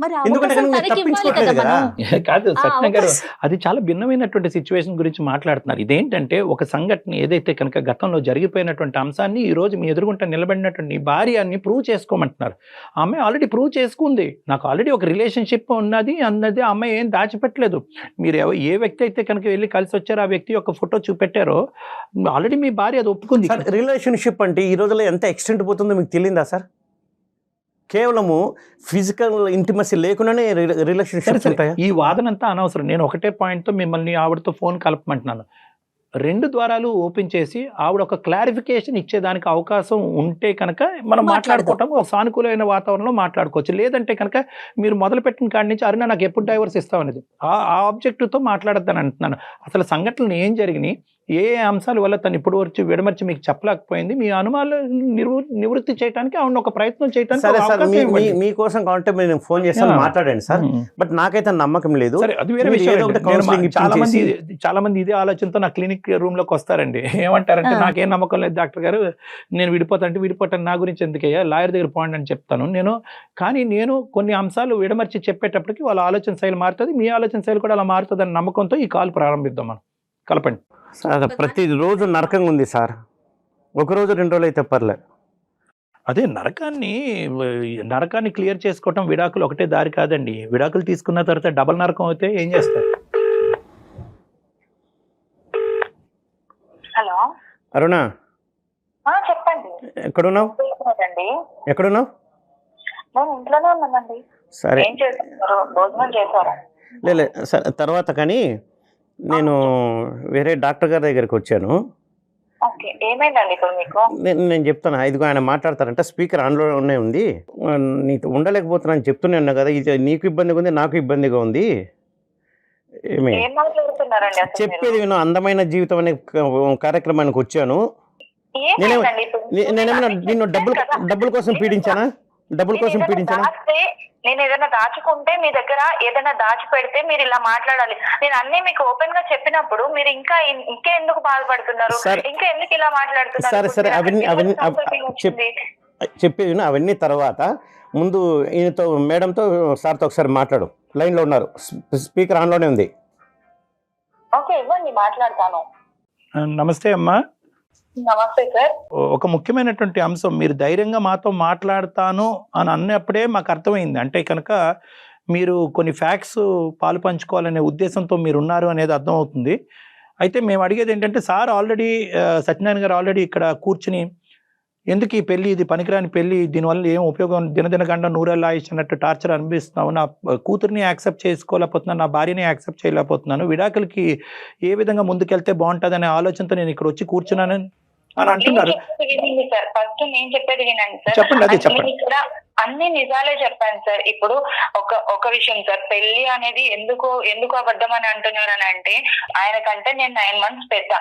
మరి ఆ ఎందుకంటే అవకాశం కనుక తనకి ఇవ్వాలి కదా తప్పించుకోవట్లేదు కదా. మనం. కాదు ఆ సత్యనారాయణ గారు, అవకాశం అది చాలా భిన్నమైనటువంటి సిచ్యువేషన్ గురించి మాట్లాడుతున్నారు. ఇదేంటంటే ఒక సంఘటన ఏదైతే కనుక గతంలో జరిగిపోయినటువంటి అంశాన్ని ఈ రోజు మీ ఎదురుగుంట నిలబడినటువంటి భార్యని ప్రూవ్ చేసుకోమంటున్నారు. ఆమె ఆల్రెడీ ప్రూవ్ చేసుకుంది. నాకు ఆల్రెడీ ఒక రిలేషన్షిప్ ఉన్నది అన్నది ఆ అమ్మాయి ఏం దాచిపెట్టలేదు. మీరు ఏ వ్యక్తి అయితే కనుక వెళ్ళి కలిసి వచ్చారో ఆ వ్యక్తి యొక్క ఫోటో చూపెట్టారో ఆల్రెడీ మీ భార్య అది ఒప్పుకుంది. సార్ రిలేషన్షిప్ అంటే ఈ రోజుల్లో ఎంత ఎక్స్టెంట్ పోతుందో మీకు తెలియదా సార్? కేవలము ఫిజికల్ ఇంటిమసీ లేకుండానే రిలేషన్షిప్స్ ఉంటాయా? ఈ వాదన అంతా అనవసరం. నేను ఒకటే పాయింట్తో మిమ్మల్ని ఆవిడతో ఫోన్ కలపమంటున్నాను. 2 ద్వారాలు ఓపెన్ చేసి ఆవిడ ఒక క్లారిఫికేషన్ ఇచ్చేదానికి అవకాశం ఉంటే కనుక మనం మాట్లాడుకోవటం ఒక సానుకూలమైన వాతావరణంలో మాట్లాడుకోవచ్చు. లేదంటే కనుక మీరు మొదలుపెట్టిన కాడి నుంచి అరుణ నాకు ఎప్పుడు డైవర్స్ ఇస్తామనేది ఆ ఆబ్జెక్టివ్తో మాట్లాడద్దని అంటున్నాను. అసలు సంఘటనలు ఏం జరిగినాయి, ఏ అంశాల వల్ల తను ఇప్పుడు వచ్చి విడమర్చి మీకు చెప్పలేకపోయింది, మీ అనుమానాలు నివృత్తి చేయడానికి ఆవిడ ఒక ప్రయత్నం చేయడానికి సరే సార్, అవకాశం ఇవ్వండి. మీకోసం కావాలంటే నేను ఫోన్ చేస్తాను, మాట్లాడండి సార్. బట్ నాకైతే నమ్మకం లేదు. సరే, అది వేరే మీరు విషయం. ఏదో ఒకటి నేను counselling చాలా మంది ఇదే ఆలోచనతో నా క్లినిక్ రూమ్ లోకి వస్తారండి. ఏమంటారంటే నాకేం నమ్మకం లేదు డాక్టర్ గారు, నేను విడిపోతాను, నా గురించి ఎందుకయ్యా, లాయర్ దగ్గర పోండి అని చెప్తాను కానీ నేను కొన్ని అంశాలు విడమర్చి చెప్పేటప్పటికి వాళ్ళ ఆలోచన శైలి మారుతుంది, మీ ఆలోచన శైలి కూడా అలా మారుతుంది అన్న నమ్మకంతో ఈ కాల్ ప్రారంభిద్దాం. మనం కలపండి సార్. ప్రతిరోజు నరకంగా ఉంది సార్. ఒకరోజు 2 రోజులు అయితే పర్లేదు. అదే నరకాన్ని క్లియర్ చేసుకోవటం విడాకులు ఒకటే దారి కాదండి. విడాకులు తీసుకున్న తర్వాత డబల్ నరకం అయితే ఏం చేస్తారు? హలో అరుణ, చెప్పండి. ఎక్కడున్నావు? ఎక్కడున్నావు? నేను ఇంట్లోనే ఉన్నానండి. సరే, ఏం చేస్తున్నారు? భోజనం చేశారా? లే సరే, తర్వాత కానీ నేను వేరే డాక్టర్ గారి దగ్గరికి వచ్చాను. ఓకే, ఏమైందండి ఇప్పుడు మీకు? నేను చెప్తాను, ఇదిగో ఆయన మాట్లాడతారంట, స్పీకర్ ఆన్లోనే ఉంది, నీతో ఉండలేకపోతున్నాను చెప్తూనే ఉన్నా కదా, ఇది నీకు ఇబ్బందిగా ఉంది, నాకు ఇబ్బందిగా ఉంది. ఏమి ఏం మాట్లాడుతున్నారండి అసలు మీరు? చెప్పేది విను. అందమైన జీవితం అనే కార్యక్రమానికి వచ్చాను. ఏమైందండి ఇప్పుడు? నేనేమైనా నిన్ను డబ్బుల కోసం పీడించానా? నేను ఏదైనా దాచుకుంటే మీ దగ్గర ఏదైనా దాచి పెడితే మీరు ఇలా మాట్లాడాలి. నేను అన్ని మీకు ఓపెన్ గా చెప్పినప్పుడు మీరు ఇంకా ఎందుకు బాధపడుతున్నారు, ఇంకా ఎందుకు ఇలా మాట్లాడుతున్నారు? సరే, చెప్పేది అవన్నీ తర్వాత ముందు ఈయనతో మేడంతో సార్తో ఒకసారి మాట్లాడు. లైన్లో ఉన్నారు, స్పీకర్ ఆన్లోనే ఉంది. ఓకే, ఇవ్వండి, మాట్లాడతాను. నమస్తే అమ్మా. నమస్తే సార్. ఒక ముఖ్యమైనటువంటి అంశం, మీరు ధైర్యంగా మాతో మాట్లాడతాను అని అన్నప్పుడే మాకు అర్థమైంది. అంటే కనుక మీరు కొన్ని ఫ్యాక్ట్స్ పాలు పంచుకోవాలనే ఉద్దేశంతో మీరు ఉన్నారు అనేది అర్థమవుతుంది. అయితే మేము అడిగేది ఏంటంటే, సార్ ఆల్రెడీ సత్యనారాయణ గారు ఆల్రెడీ ఇక్కడ కూర్చుని ఎందుకు ఈ పెళ్లి, ఇది పనికిరాని పెళ్లి, దీనివల్ల ఏం ఉపయోగం, దినదినగండ నూరేళ్ళ ఆయుష్ అన్నట్టు టార్చర్ అనిపిస్తున్నావు, నా కూతుర్ని యాక్సెప్ట్ చేసుకోలేకపోతున్నాను, నా భార్యని యాక్సెప్ట్ చేయలేకపోతున్నాను, విడాకులకి ఏ విధంగా ముందుకెళ్తే బాగుంటుంది అనే ఆలోచనతో నేను ఇక్కడ వచ్చి కూర్చున్నానని అని అంటున్నారు. ఫస్ట్ నేను చెప్పేది వినండి సార్. చెప్పండి, అదే చెప్పండి. ఇక్కడ అన్ని నిజాలే చెప్పాను సార్. ఇప్పుడు ఒక విషయం సార్, పెళ్లి అనేది ఎందుకు అబద్ధం అని అంటున్నారు అని అంటే, ఆయనకంటే నేను 9 months పెద్ద.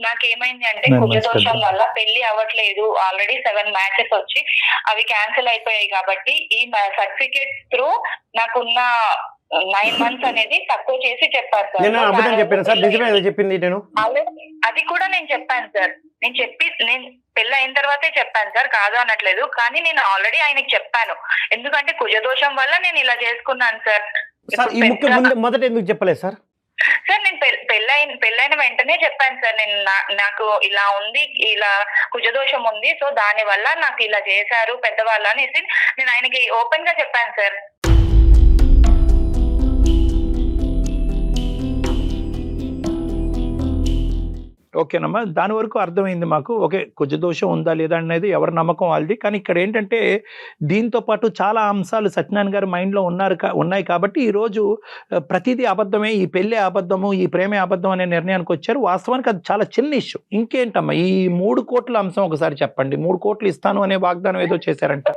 నాకేమైంది అంటే కుజదోషం వల్ల పెళ్లి అవ్వట్లేదు. ఆల్రెడీ 7 matches వచ్చి అవి క్యాన్సిల్ అయిపోయాయి. కాబట్టి ఈ సర్టిఫికేట్ త్రూ నాకున్న 9 months అనేది తక్కువ చేసి చెప్పారు సార్. అది కూడా నేను చెప్పాను సార్. నేను పెళ్లి అయిన తర్వాతే చెప్పాను సార్, కాదు అనట్లేదు. కానీ నేను ఆల్రెడీ ఆయనకి చెప్పాను, ఎందుకంటే కుజదోషం వల్ల నేను ఇలా చేసుకున్నాను సార్. మొదట ఎందుకు చెప్పలేదు సార్? సార్ నేను పెళ్ళైన వెంటనే చెప్పాను సార్, నేను నాకు ఇలా ఉంది, ఇలా కుజదోషం ఉంది, సో దాని వల్ల నాకు ఇలా చేశారు పెద్దవాళ్ళు అనేసి నేను ఆయనకి ఓపెన్ గా చెప్పాను సార్. ఓకేనమ్మా, దాని వరకు అర్థమైంది మాకు. ఓకే, కుజదోషం ఉందా లేదా అనేది ఎవరి నమ్మకం వాళ్ళది. కానీ ఇక్కడ ఏంటంటే, దీంతో పాటు చాలా అంశాలు సత్యనారాయణ గారి మైండ్లో ఉన్నాయి కాబట్టి ఈరోజు ప్రతిదీ అబద్ధమే, ఈ పెళ్ళే అబద్ధము, ఈ ప్రేమే అబద్ధం అనే నిర్ణయానికి వచ్చారు. వాస్తవానికి అది చాలా చిన్న ఇష్యూ. ఇంకేంటమ్మా ఈ 3 కోట్ల అంశం ఒకసారి చెప్పండి. 3 కోట్లు ఇస్తాను అనే వాగ్దానం ఏదో చేశారంట.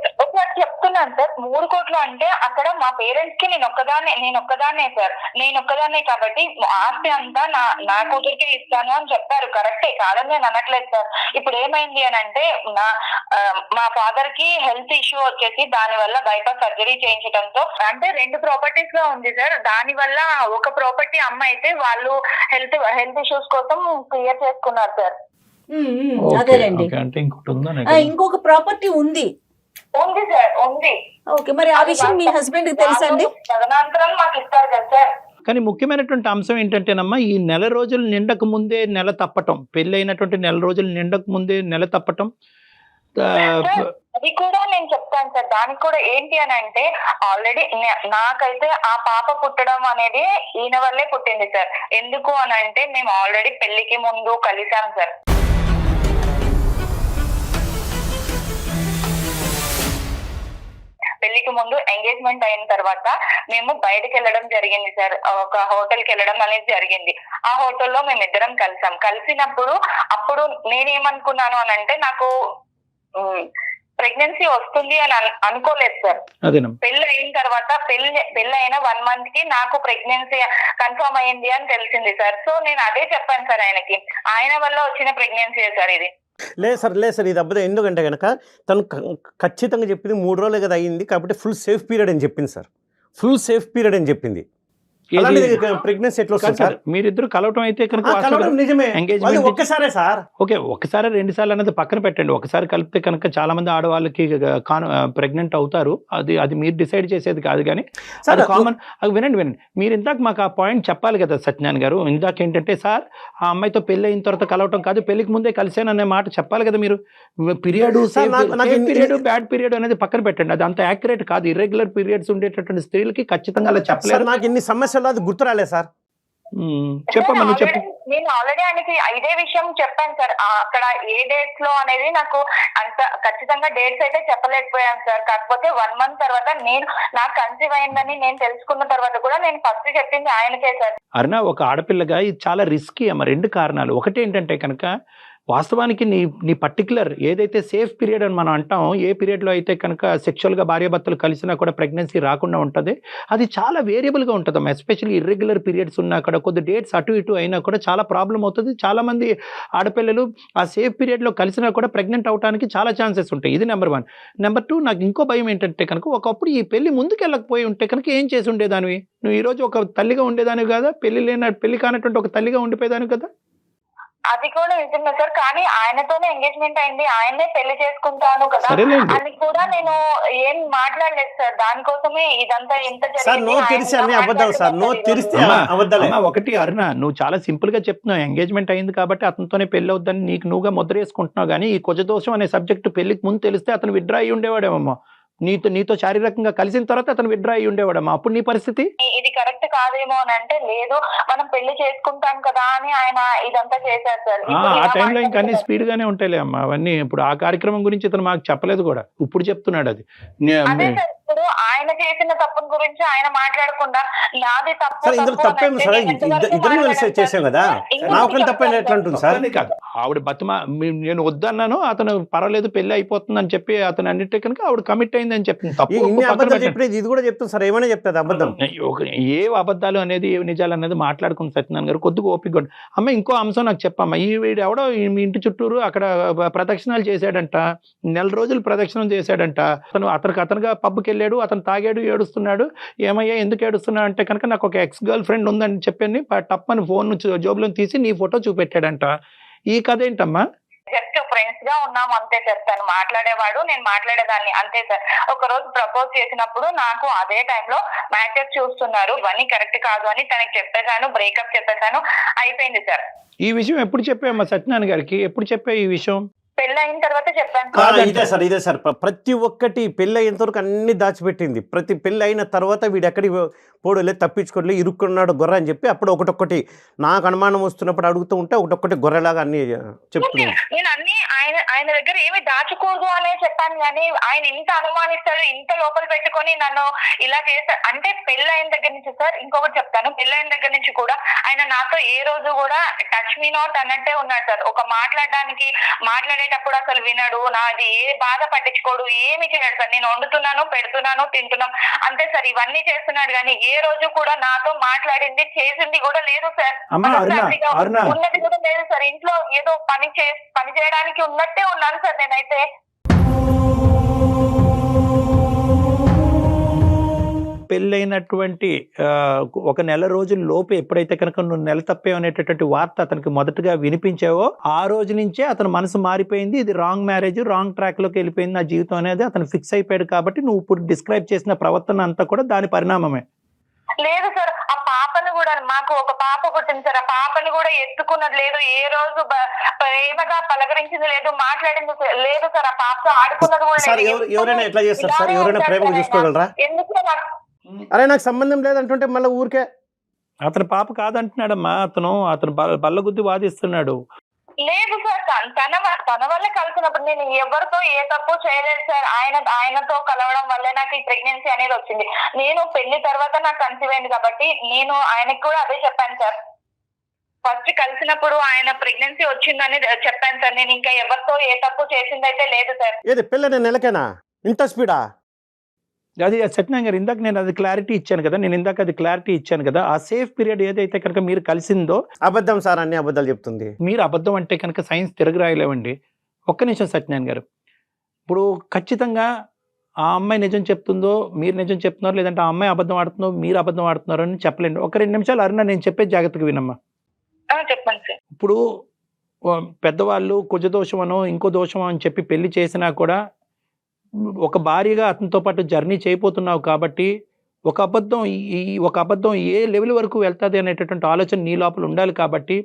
చెప్తున్నాను సార్, 3 కోట్లు అంటే అక్కడ మా పేరెంట్స్ కి నేను ఒక్కదాన్నే సార్. నేను ఒక్కదాన్నే కాబట్టి ఆస్తి అంతా నా కూతురికే ఇస్తాను అని చెప్పారు. కరెక్టే, కాదని నేను అనట్లేదు సార్. ఇప్పుడు ఏమైంది అని అంటే, మా ఫాదర్ కి హెల్త్ ఇష్యూ వచ్చేసి దాని వల్ల బైపాస్ సర్జరీ చేయించడంతో అంటే 2 ప్రాపర్టీస్ గా ఉంది సార్. దాని వల్ల ఒక ప్రాపర్టీ అమ్మ అయితే వాళ్ళు హెల్త్ ఇష్యూస్ కోసం క్లియర్ చేసుకున్నారు సార్. ఓకే, అదేనండి. ఓకే. అంటే ఇంకోటి ఉందా ఇంకొక ప్రాపర్టీ ఉంది. ఉంది సార్, ఉంది. ఓకే, మరి ఆ విషయం మీ హస్బెండ్ కి తెలుసా అండి? తదనంతరం మాకు ఇస్తారు కదా సార్. కానీ ముఖ్యమైనటువంటి అంశం ఏంటంటేనమ్మా, ఈ నెల రోజులు నిండక ముందే నెల తప్పటం, పెళ్లి అయినటువంటి నెల రోజులు నిండక ముందే నెల తప్పటం. సార్, అది కూడా నేను చెప్తాను సార్. దానికి కూడా ఏంటి అని అంటే ఆల్రెడీ నాకైతే ఆ పాప పుట్టడం అనేది ఈయన వల్లే పుట్టింది సార్. ఎందుకు అని అంటే మేము ఆల్రెడీ పెళ్లికి ముందు కలిసాం సార్. పెళ్లికి ముందు ఎంగేజ్మెంట్ అయిన తర్వాత మేము బయటకు వెళ్ళడం జరిగింది సార్. ఒక హోటల్ కి వెళ్ళడం అనేది జరిగింది. ఆ హోటల్లో మేమిద్దరం కలిసాం. కలిసినప్పుడు అప్పుడు నేనేమనుకున్నాను అని అంటే నాకు ప్రెగ్నెన్సీ వస్తుంది అని అనుకోలేదు సార్. పెళ్లి అయిన తర్వాత పెళ్లి అయిన 1 month కి నాకు ప్రెగ్నెన్సీ కన్ఫర్మ్ అయ్యింది అని తెలిసింది సార్. సో నేను అదే చెప్పాను సార్ ఆయనకి, ఆయన వల్ల వచ్చిన ప్రెగ్నెన్సీ సార్ ఇది. లేదు సార్ ఇది అబ్బదే. ఎందుకంటే కనుక తను ఖచ్చితంగా చెప్పింది 3 రోజులే కదా అయ్యింది కాబట్టి ఫుల్ సేఫ్ పీరియడ్ అని చెప్పింది సార్. ఫుల్ సేఫ్ పీరియడ్ అని చెప్పింది. ప్రెగ్నెన్సీ ఎట్లా వస్తుంది సార్? మీరిద్దరు కలవటం అయితే కనుక నిజమే, ఎంగేజ్మెంట్ ఒక్కసారే సార్. ఓకే, ఒకసారి 2 సార్లు అనేది పక్కన పెట్టండి. ఒకసారి కలిపితే కనుక చాలా మంది ఆడవాళ్ళకి ప్రెగ్నెంట్ అవుతారు. అది మీరు డిసైడ్ చేసేది కాదు. కానీ అది కామన్. వినండి, మీరు ఇందాక మాకు ఆ పాయింట్ చెప్పాలి కదా సత్యనారాయణ గారు. ఇందాక ఏంటంటే సార్, ఆ అమ్మాయితో పెళ్లి అయిన తర్వాత కలవటం కాదు, పెళ్లికి ముందే కలిసాను అనే మాట చెప్పాలి కదా మీరు. పీరియడ్ బ్యాడ్ పీరియడ్ అనేది పక్కన పెట్టండి. అది అంత యాక్యురేట్ కాదు. ఇర్రెగ్యులర్ పీరియడ్స్ ఉండేటటువంటి స్త్రీలకి ఖచ్చితంగా అలా చెప్పలేదు. నాకు ఇన్ని సమస్యలు అది గుర్తు రాలే సార్. చెప్పమ్మా, చెప్పు. నేను ఆల్రెడీ ఆయనకి ఇదే విషయం చెప్పాను సార్. అక్కడ ఏ డేట్స్ లో అనేది నాకు అంత ఖచ్చితంగా డేట్స్ అయితే చెప్పలేకపోయాను సార్. కాకపోతే 1 month తర్వాత నాకు కన్సీవ్ అయిందని నేను తెలుసుకున్న తర్వాత కూడా నేను ఫస్ట్ చెప్పింది ఆయనకే సార్. అరుణ, ఒక ఆడపిల్లగా ఇది చాలా రిస్కీ అమ్మ. 2 కారణాలు. ఒకటి ఏంటంటే కనుక వాస్తవానికి నీ పర్టికులర్ ఏదైతే సేఫ్ పీరియడ్ అని మనం అంటాం, ఏ పీరియడ్లో అయితే కనుక సెక్షువల్గా భార్యాభర్తలు కలిసినా కూడా ప్రెగ్నెన్సీ రాకుండా ఉంటుంది, అది చాలా వేరియబుల్గా ఉంటుందమ్మా. ఎస్పెషల్లీ ఇర్రెగ్యులర్ పీరియడ్స్ ఉన్నా కూడా కొద్ది డేట్స్ అటు ఇటు అయినా కూడా చాలా ప్రాబ్లం అవుతుంది. చాలామంది ఆడపిల్లలు ఆ సేఫ్ పీరియడ్లో కలిసినా కూడా ప్రెగ్నెంట్ అవడానికి చాలా ఛాన్సెస్ ఉంటాయి. ఇది నెంబర్ 1. నెంబర్ 2, నాకు ఇంకో భయం ఏంటంటే కనుక ఒకప్పుడు ఈ పెళ్లి ముందుకు వెళ్ళకపోయి ఉంటే కనుక ఏం చేసి ఉండేదానివి నువ్వు? ఈరోజు ఒక తల్లిగా ఉండేదానివి కదా, పెళ్లి కానటువంటి ఒక తల్లిగా ఉండిపోయేదానివి కదా. అది కూడా నిజమే సార్. కానీ ఆయనతోనే ఎంగేజ్మెంట్ అయింది, ఆయన్నే పెళ్లి చేసుకుంటాను కదా అని కూడా నేను ఏం మాట్లాడలేదు సార్. దానికోసమే ఇదంతా ఇంత ఒకటి అరుణ, నువ్వు చాలా సింపుల్ గా చెప్తున్నావు. ఎంగేజ్మెంట్ అయింది కాబట్టి అతనితోనే పెళ్లి అవుద్దని నీకు నువ్వుగా ముద్ర వేసుకుంటున్నావు. కానీ ఈ కుజదోషం అనే సబ్జెక్ట్ పెళ్లికి ముందు తెలిస్తే అతను విత్డ్రా అయ్యి ఉండేవాడేమో. నీతో శారీరకంగా కలిసిన తర్వాత అతను విత్డ్రా అయ్యి ఉండేవాడమ్మా. అప్పుడు నీ పరిస్థితి ఇది కరెక్ట్ కాదేమో అని అంటే, లేదు మనం పెళ్లి చేసుకుంటాం కదా అని ఆయన ఇదంతా చేశారు సార్. ఆ టైంలో ఇంకా అన్ని స్పీడ్ గానే ఉంటాయిలే అమ్మా అవన్నీ. ఇప్పుడు ఆ కార్యక్రమం గురించి ఇతను మాకు చెప్పలేదు కూడా, ఇప్పుడు చెప్తున్నాడు. అది ఇప్పుడు ఆయన చేసిన తప్పుని గురించి ఆయన మాట్లాడకుండా నాది తప్పు కాదు. ఆవిడ బతిమా నేను వద్దన్నాను, అతను పర్వాలేదు పెళ్లి అయిపోతుంది అని చెప్పి అతను అన్నిటి కనుక ఆవిడ కమిట్ అయిందని చెప్తుంది. ఏ అబద్ధాలు అనేది ఏ నిజాలు అనేది మాట్లాడుకుని సత్యనారాయణ గారు కొద్దిగా ఓపిక. అమ్మ, ఇంకో అంశం నాకు చెప్పమ్మా. ఈ వీడు ఎవడో మీ ఇంటి చుట్టూరు అక్కడ ప్రదక్షిణాలు చేశాడంట, 1 రోజులు ప్రదక్షిణం చేశాడంట. అతనుగా పబ్కి వెళ్ళాడు, అతను తాగాడు, ఏడుస్తున్నాడు. ఏమయ్యా ఎందుకు ఏడుస్తున్నాడు అంటే కనుక నాకు ఒక ఎక్స్ గర్ల్ ఫ్రెండ్ ఉందని చెప్పని టప్పని ఫోన్ జోబులో తీసి నీ ఫోటో చూపెట్టాడంట. ఈ కథ ఏంటమ్మా? జస్ట్ ఫ్రెండ్స్ గా ఉన్నాం అంతే సార్. తను మాట్లాడేవాడు, నేను మాట్లాడేదాన్ని అంతే సార్. ఒక రోజు ప్రపోజ్ చేసినప్పుడు నాకు అదే టైంలో మ్యాచెస్ చూస్తున్నారు, ఇవన్నీ కరెక్ట్ కాదు అని తనకి చెప్పేశాను, బ్రేకప్ చెప్పేశాను, అయిపోయింది సార్. ఈ విషయం ఎప్పుడు చెప్పామ్మా సత్యనారాయణ గారికి? ఎప్పుడు చెప్పా ఈ విషయం? పెళ్లి అయిన తర్వాత చెప్పాను. ఇదే సార్ ప్రతి ఒక్కటి పెళ్లి అయినంత వరకు అన్ని దాచిపెట్టింది. ప్రతి పెళ్లి అయిన తర్వాత వీడు ఎక్కడికి పోడలే, తప్పించుకోలే, ఇరుక్కున్నాడు గొర్రె అని చెప్పి అప్పుడు ఒకటొక్కటి నాకు అనుమానం వస్తున్నప్పుడు అడుగుతూ ఉంటే ఒకటొక్కటి గొర్రెలాగా అన్ని చెప్తున్నాను. నేను అన్ని ఆయన దగ్గర ఏమి దాచకూడదు అనే చెప్పాను. కానీ ఆయన ఇంత అనుమానిస్తాడు, ఇంత లోపల పెట్టుకొని నన్ను ఇలా చేస్తాడు అంటే పెళ్లి అయిన దగ్గర నుంచి సార్. ఇంకొకటి చెప్తాను, పెళ్లి అయిన దగ్గర నుంచి కూడా ఆయన నాతో ఏ రోజు కూడా టచ్ మీ నాట్ అన్నట్టే ఉన్నాడు సార్. ఒక మాట్లాడేటప్పుడు అసలు వినడు, నాది ఏ బాధ పట్టించుకోడు, ఏమి చేయడు సార్. నేను వండుతున్నాను, పెడుతున్నాను, తింటున్నాం అంతే సార్. ఇవన్నీ చేస్తున్నాడు కానీ ఏ రోజు కూడా నాతో మాట్లాడింది చేసింది కూడా లేదు సార్. ఉన్నది కూడా లేదు సార్. ఇంట్లో ఏదో పని చేయడానికి ఉన్నట్టే ఉన్నాను సార్ నేనైతే. పెళ్ళైనటువంటి ఒక నెల రోజుల లోపు ఎప్పుడైతే కనుక నువ్వు నెల తప్పే అనేటటువంటి వార్త అతనికి మొదటగా వినిపించావో ఆ రోజు నుంచే అతని మనసు మారిపోయింది. ఇది రాంగ్ మ్యారేజ్, రాంగ్ ట్రాక్ లోకి వెళ్ళిపోయింది నా జీవితం అనేది అతను ఫిక్స్ అయిపోయాడు. కాబట్టి నువ్వు ఇప్పుడు డిస్క్రైబ్ చేసిన ప్రవర్తన అంతా కూడా దాని పరిణామమే. లేదు సార్, ఆ పాపని కూడా, మాకు ఒక పాప పుట్టింది సార్, ఆ పాపని కూడా ఎత్తుకున్నది లేదు, ఏ రోజు ప్రేమగా పలకరించింది లేదు, మాట్లాడింది లేదు సార్, ఆ పాపతో ఆడుకున్నది కూడా సార్ లేదు. ఎవరైనా ఎట్లా చేస్తారు సార్? ఎవరైనా ప్రేమగా చూసుకోగలరా? ఎందుకు నాకు అరే నాకు సంబంధం లేదంటుంటే మళ్ళీ ఊరికే అతని పాప కాదంటున్నాడమ్మా, అతను బల్లగుద్ది వాదిస్తున్నాడు. లేదు సార్, తన వల్ల కలిసినప్పుడు నేను ఎవరితో ఏ తప్పు చేయలేదు సార్. ఆయనతో కలవడం వల్లే నాకు ఈ ప్రెగ్నెన్సీ అనేది వచ్చింది. నేను పెళ్లి తర్వాత నాకు కన్సీవ్ అయింది కాబట్టి నేను ఆయనకు కూడా అదే చెప్పాను సార్. ఫస్ట్ కలిసినప్పుడు ఆయన ప్రెగ్నెన్సీ వచ్చిందని చెప్పాను సార్. నేను ఇంకా ఎవరితో ఏ తప్పు చేసిందైతే లేదు సార్. ఏది పెళ్ళి నెలకేనా ఇంత స్పీడా? అది సత్యనారాయణ గారు ఇందాక నేను అది క్లారిటీ ఇచ్చాను కదా, ఆ సేఫ్ పీరియడ్ ఏదైతే కనుక మీరు కలిసిందో. అబద్ధం సార్, అన్ని అబద్ధాలు చెప్తుంది. మీరు అబద్ధం అంటే కనుక సైన్స్ తిరగరాయలేవండి. ఒక్క నిమిషం సత్యనారాయణ గారు, ఇప్పుడు ఖచ్చితంగా ఆ అమ్మాయి నిజం చెప్తుందో మీరు నిజం చెప్తున్నారో, లేదంటే ఆ అమ్మాయి అబద్ధం ఆడుతుందో మీరు అబద్ధం ఆడుతున్నారో అని చెప్పలేండి. ఒక 2 నిమిషాలు అరుణ నేను చెప్పే జాగ్రత్తగా వినమ్మా. చెప్పండి సార్. ఇప్పుడు పెద్దవాళ్ళు కుజదోషం అనో ఇంకో దోషం అని చెప్పి పెళ్లి చేసినా కూడా ఒక భార్యగా అతనితో పాటు జర్నీ చేయబోతున్నావు కాబట్టి ఒక అబద్ధం ఏ లెవెల్ వరకు వెళ్తుంది అనేటటువంటి ఆలోచన నీ లోపల ఉండాలి. కాబట్టి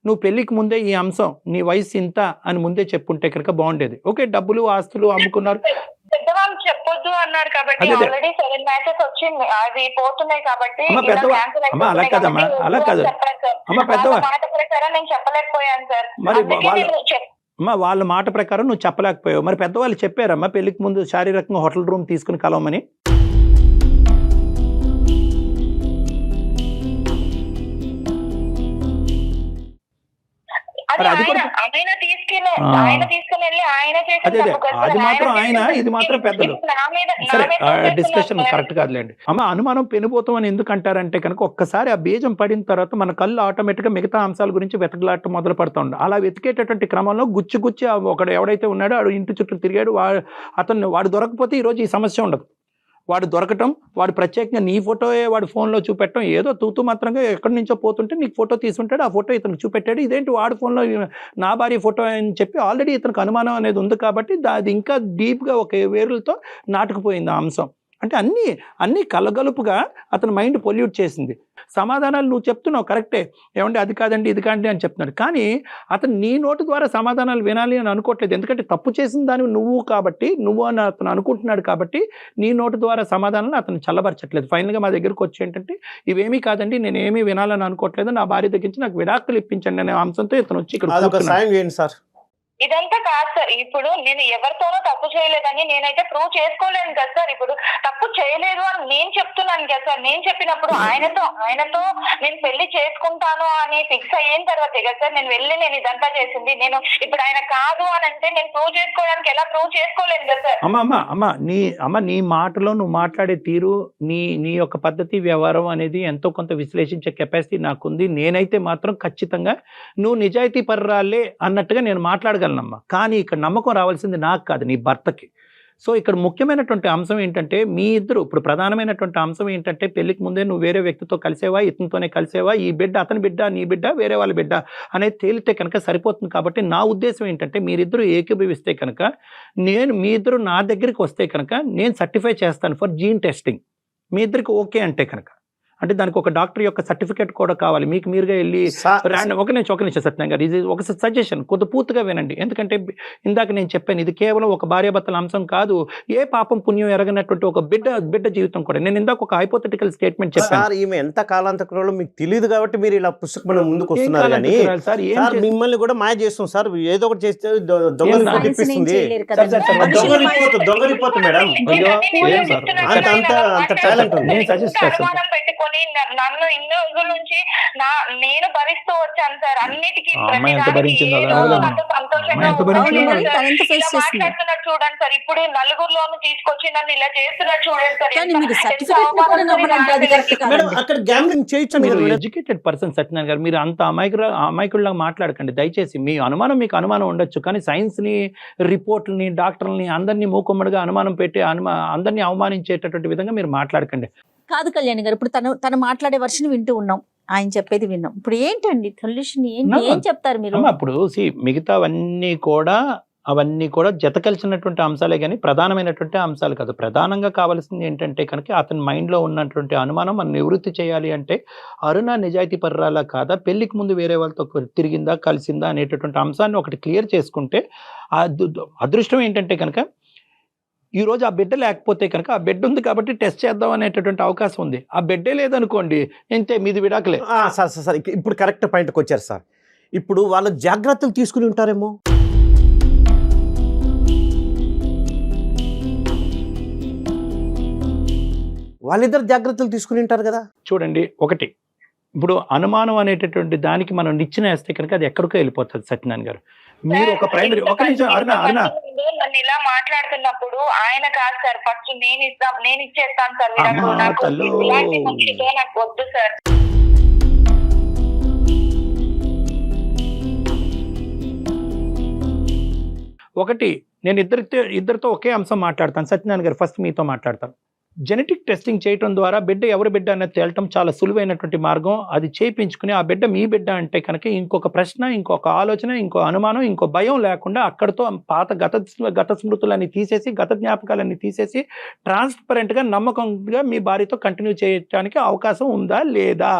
నువ్వు పెళ్లికి ముందే ఈ అంశం నీ వయసు ఇంత అని ముందే చెప్పుంటే కనుక బాగుండేది. ఓకే, డబ్బులు ఆస్తులు అమ్ముకున్నారు, పెద్దవాళ్ళు చెప్పొద్దు అన్నారు కాబట్టి ఆల్రెడీ 7 మ్యాచెస్ వచ్చింది, అవి పోతున్నాయి కాబట్టి అలా కాదు మాట ప్రకారం నేను చెప్పలేకపోయాను సార్. అమ్మా వాళ్ళ మాట ప్రకారం నువ్వు చెప్పలేకపోయావు. మరి పెద్దవాళ్ళు చెప్పారమ్మా పెళ్లికి ముందు శారీరకంగా హోటల్ రూమ్ తీసుకుని కలవమని? ఆయన తీసుకుని వెళ్ళి ఆయన అది మాత్రం ఆయన, ఇది మాత్రం పెద్దలు. సరే, డిస్కషన్ కరెక్ట్ కాదులేండి. అమ్మ అనుమానం పెనుపోతాం అని ఎందుకు అంటారంటే కనుక ఒక్కసారి ఆ బీజం పడిన తర్వాత మన కళ్ళు ఆటోమేటిక్గా మిగతా అంశాల గురించి వెతకలాట మొదలు పడుతూ ఉండే. అలా వెతికేటటువంటి క్రమంలో గుచ్చి ఒకడు ఎవడైతే ఉన్నాడో వాడు ఇంటి చుట్టూ తిరిగాడు. వాడు దొరకపోతే ఈరోజు ఈ సమస్య ఉండదు. వాడు దొరకటం, వాడు ప్రత్యేకంగా నీ ఫోటోయే వాడు ఫోన్లో చూపెట్టడం, ఏదో తూతూ మాత్రంగా ఎక్కడి నుంచో పోతుంటే నీకు ఫోటో తీసుంటాడు, ఆ ఫోటో ఇతనికి చూపెట్టాడు. ఇదేంటి వాడు ఫోన్లో నా భార్య ఫోటో అని చెప్పి ఆల్రెడీ ఇతనికి అనుమానం అనేది ఉంది కాబట్టి అది ఇంకా డీప్గా ఒక వేరులతో నాటుకుపోయింది ఆ అంశం. అంటే అన్నీ కలగలుపుగా అతని మైండ్ పొల్యూట్ చేసింది. సమాధానాలు నువ్వు చెప్తున్నావు కరెక్టే, ఏమంటే అది కాదండి ఇది కాదండి అని చెప్తున్నాడు. కానీ అతను నీ నోటు ద్వారా సమాధానాలు వినాలి అని అనుకోవట్లేదు. ఎందుకంటే తప్పు చేసిన దాన్ని నువ్వు అని అతను అనుకుంటున్నాడు కాబట్టి నీ నోటు ద్వారా సమాధానాలు అతను చల్లబరచట్లేదు. ఫైనల్గా మా దగ్గరకు వచ్చి ఏంటంటే ఇవేమీ కాదండి, నేను ఏమీ వినాలని అనుకోవట్లేదు, నా భార్య దగ్గర నుంచి నాకు విడాకులు ఇప్పించండి అనే అంశంతో ఇతను వచ్చి ఇక్కడ. ఇదంతా కాదు సార్. ఇప్పుడు నేను ఎవరితోనో తప్పు చేయలేదని నేనైతే ప్రూవ్ చేసుకోలేను కదా సార్. ఇప్పుడు తప్పు చేయలేదు అని నేను చెప్తున్నాను కదా సార్. నేను చెప్పినప్పుడు ఆయనతో నేను పెళ్లి చేసుకుంటాను అని ఫిక్స్ అయిన తర్వాత కదా సార్ నేను ఇదంతా చేసింది. నేను ఇప్పుడు ఆయన కాదు అని అంటే నేను ప్రూవ్ చేసుకోవడానికి ఎలా ప్రూవ్ చేసుకోలేను కదా సార్. నీ మాటలో నువ్వు మాట్లాడే తీరు, నీ యొక్క పద్ధతి వ్యవహారం అనేది ఎంతో కొంత విశ్లేషించే కెపాసిటీ నాకుంది. నేనైతే మాత్రం ఖచ్చితంగా నువ్వు నిజాయితీ పర్రాలే అన్నట్టుగా నేను మాట్లాడగలను. కానీ ఇక్కడ నమ్మకం రావాల్సింది నాకు కాదు, నీ భర్తకి. సో ఇక్కడ ముఖ్యమైనటువంటి అంశం ఏంటంటే మీ ఇద్దరు ఇప్పుడు ప్రధానమైనటువంటి అంశం ఏంటంటే పెళ్లికి ముందే నువ్వు వేరే వ్యక్తితో కలిసేవా, ఇతనితోనే కలిసేవా, ఈ బిడ్డ అతని బిడ్డ నీ బిడ్డ వేరే వాళ్ళ బిడ్డ అనేది తేలితే కనుక సరిపోతుంది. కాబట్టి నా ఉద్దేశం ఏంటంటే మీరిద్దరూ ఏకీభవిస్తే కనుక మీ ఇద్దరు నా దగ్గరికి వస్తే కనుక నేను సర్టిఫై చేస్తాను ఫర్ జీన్ టెస్టింగ్. మీ ఇద్దరికి ఓకే అంటే కనుక, అంటే దానికి ఒక డాక్టర్ యొక్క సర్టిఫికేట్ కూడా కావాలి. మీకు మీరుగా వెళ్ళి ఒక నిమిషం సత్యం గారు, ఇది ఒక సజెషన్ కొద్ది పూర్తిగా వినండి. ఎందుకంటే ఇందాక నేను చెప్పాను ఇది కేవలం ఒక భార్యాభర్తల అంశం కాదు, ఏ పాపం పుణ్యం ఎరగనటువంటి ఒక బిడ్డ జీవితం కూడా. నేను ఇందాక ఒక హైపోథెటికల్ స్టేట్మెంట్ చెప్పాను. ఈమె ఎంత కాలాంతరంలో మీకు తెలియదు కాబట్టి మీరు ఇలా పుస్తకం ముందుకు వస్తున్నారు. కానీ మిమ్మల్ని కూడా మాయ చేస్తాం సార్, ఏదో ఒకటి చేస్తే దొంగ రిపోర్ట్ మేడం, అంత టాలెంట్ ఉంది. నేను సజెస్ట్ చేస్తాను. నన్ను ఇన్ని రోజుల నుంచి నేను భరిస్తూ వచ్చాను సార్. అన్నిటికీ మాట్లాడుతున్నట్టు చూడండి సార్. ఇప్పుడు నలుగురిలోనూ తీసుకొచ్చి నన్ను ఇలా చేస్తున్నట్టు చూడండి సార్. ఎడ్యుకేటెడ్ పర్సన్ సత్యనారాయణ గారు, మీరు అంత అమాయకుల్లాగా మాట్లాడకండి దయచేసి. మీ అనుమానం మీకు అనుమానం ఉండొచ్చు, కానీ సైన్స్ ని, రిపోర్ట్లని, డాక్టర్లని అందరినీ మూకుమ్మడిగా అనుమానం పెట్టి అందరినీ అవమానించేటటువంటి విధంగా మీరు మాట్లాడకండి. కాదు కళ్యాణి గారు, ఇప్పుడు తను మాట్లాడే వర్షన్ వింటూ ఉన్నాం, ఆయన చెప్పేది విన్నాం. ఇప్పుడు ఏంటండి సొల్యూషన్, ఏంటి, ఏం చెప్తారు మీరు? అమ్మా ఇప్పుడు అవన్నీ కూడా జత కలిసినటువంటి అంశాలే కానీ ప్రధానమైనటువంటి అంశాలు కాదు. ప్రధానంగా కావాల్సింది ఏంటంటే కనుక అతని మైండ్లో ఉన్నటువంటి అనుమానం మనం నివృత్తి చేయాలి అంటే అరుణ నిజాయితీ పర్రాలా కాదా, పెళ్లికి ముందు వేరే వాళ్ళతో తిరిగిందా కలిసిందా అనేటటువంటి అంశాన్ని ఒకటి క్లియర్ చేసుకుంటే అదృష్టం ఏంటంటే కనుక ఈరోజు ఆ బిడ్డ లేకపోతే కనుక ఆ బిడ్డ ఉంది కాబట్టి టెస్ట్ చేద్దాం అనేటటువంటి అవకాశం ఉంది. ఆ బిడ్డే లేదనుకోండి ఇంతే, మీది విడాకులే. సార్ ఇప్పుడు కరెక్ట్ పాయింట్కి వచ్చారు సార్. ఇప్పుడు వాళ్ళు జాగ్రత్తలు తీసుకుని ఉంటారేమో. వాళ్ళిద్దరు జాగ్రత్తలు తీసుకుని ఉంటారు కదా. చూడండి, ఒకటి ఇప్పుడు అనుమానం అనేటటువంటి దానికి మనం నిచ్చెన వేస్తే కనుక అది ఎక్కడికో వెళ్ళిపోతుంది. సత్యనారాయణ గారు, మీరు ఒక ప్రైమరీ ఒక నిమిషం అరుణ నన్ను ఇలా మాట్లాడుతున్నప్పుడు ఆయన కాదు సార్, ఫస్ట్ నేను ఇచ్చేస్తాను సార్ విడాకులు. నాకు ఇలాంటి మనిషితో నాకు వద్దు సార్. ఒకటి, నేను ఇద్దరితో ఒకే అంశం మాట్లాడతాను. సత్యనారాయణ గారు, ఫస్ట్ మీతో మాట్లాడతాను. జెనెటిక్ టెస్టింగ్ చేయడం ద్వారా బిడ్డ ఎవరి బిడ్డ అనేది తేలటం చాలా సులువైనటువంటి మార్గం. అది చేయించుకుని ఆ బిడ్డ మీ బిడ్డ అంటే కనుక ఇంకొక ప్రశ్న, ఇంకొక ఆలోచన, ఇంకో అనుమానం, ఇంకో భయం లేకుండా అక్కడితో పాత గత స్మృతులన్నీ తీసేసి, గత జ్ఞాపకాలన్నీ తీసేసి ట్రాన్స్పరెంట్గా నమ్మకంగా మీ భార్యతో కంటిన్యూ చేయడానికి అవకాశం ఉందా లేదా?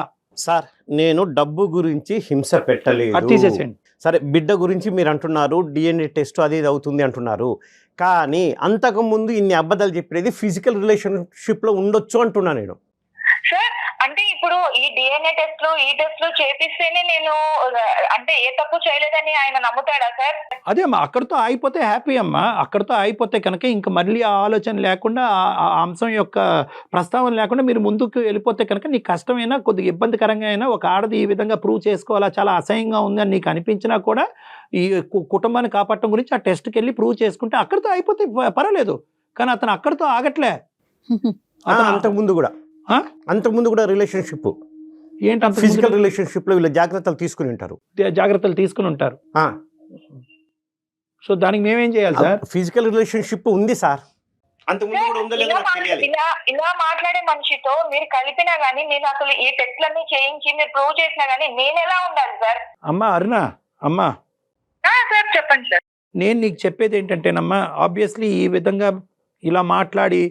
సార్, నేను డబ్బు గురించి హింస పెట్టలేదు. తీసేసేయండి. సరే, బిడ్డ గురించి మీరు అంటున్నారు, DNA టెస్ట్ అది ఇది అవుతుంది అంటున్నారు. కానీ అంతకుముందు ఇన్ని అబద్ధాలు చెప్పేది ఫిజికల్ రిలేషన్షిప్లో ఉండొచ్చు అంటున్నా నేను. సార్ అంటే ఇప్పుడు ఈ DNA టెస్ట్లు ఈ టెస్ట్లు చేపిస్తేనే నేను అంటే ఏ తప్పు చేయలేదని ఆయన నమ్ముతాడా సార్? అదే అమ్మా, అక్కడితో ఆగిపోతే హ్యాపీ అమ్మా. అక్కడితో ఆగిపోతే కనుక ఇంకా మళ్ళీ ఆ ఆలోచన లేకుండా, ఆ అంశం యొక్క ప్రస్తావన లేకుండా మీరు ముందుకు వెళ్ళిపోతే కనుక నీకు కష్టమైనా, కొద్దిగా ఇబ్బందికరంగా అయినా, ఒక ఆడది ఈ విధంగా ప్రూవ్ చేసుకోవాలా, చాలా అసహ్యంగా ఉంది అని నీకు అనిపించినా కూడా ఈ కుటుంబాన్ని కాపాడటం గురించి ఆ టెస్ట్కి వెళ్ళి ప్రూవ్ చేసుకుంటే అక్కడితో అయిపోతే పర్వాలేదు. కానీ అతను అక్కడితో ఆగట్లే. అంతకుముందు కూడా రిలేషన్షిప్ ఏంటి, ఫిజికల్ రిలేషన్షిప్ లో వీళ్ళు జాగ్రత్తలు తీసుకుని ఉంటారు. సో దానికి మేమేం చేయాలి సార్? ఫిజికల్ రిలేషన్షిప్ ఉంది సార్, అంతకుముందు కూడా ఉందో లేదో నాకు తెలియాలి. ఇలా మాట్లాడే మనిషితో మీరు కలిపినా గానీ, నేను అసలు ఈ టెస్ట్లన్నీ చేయించి మీరు ప్రూవ్ చేసినా గానీ నేను ఎలా ఉండాలి సార్? అమ్మా అరుణ, అమ్మా సార్ చెప్పండి సార్. నేను నీకు చెప్పేది ఏంటంటేనమ్మా, ఆబ్వియస్లీ ఈ విధంగా ఇలా మాట్లాడి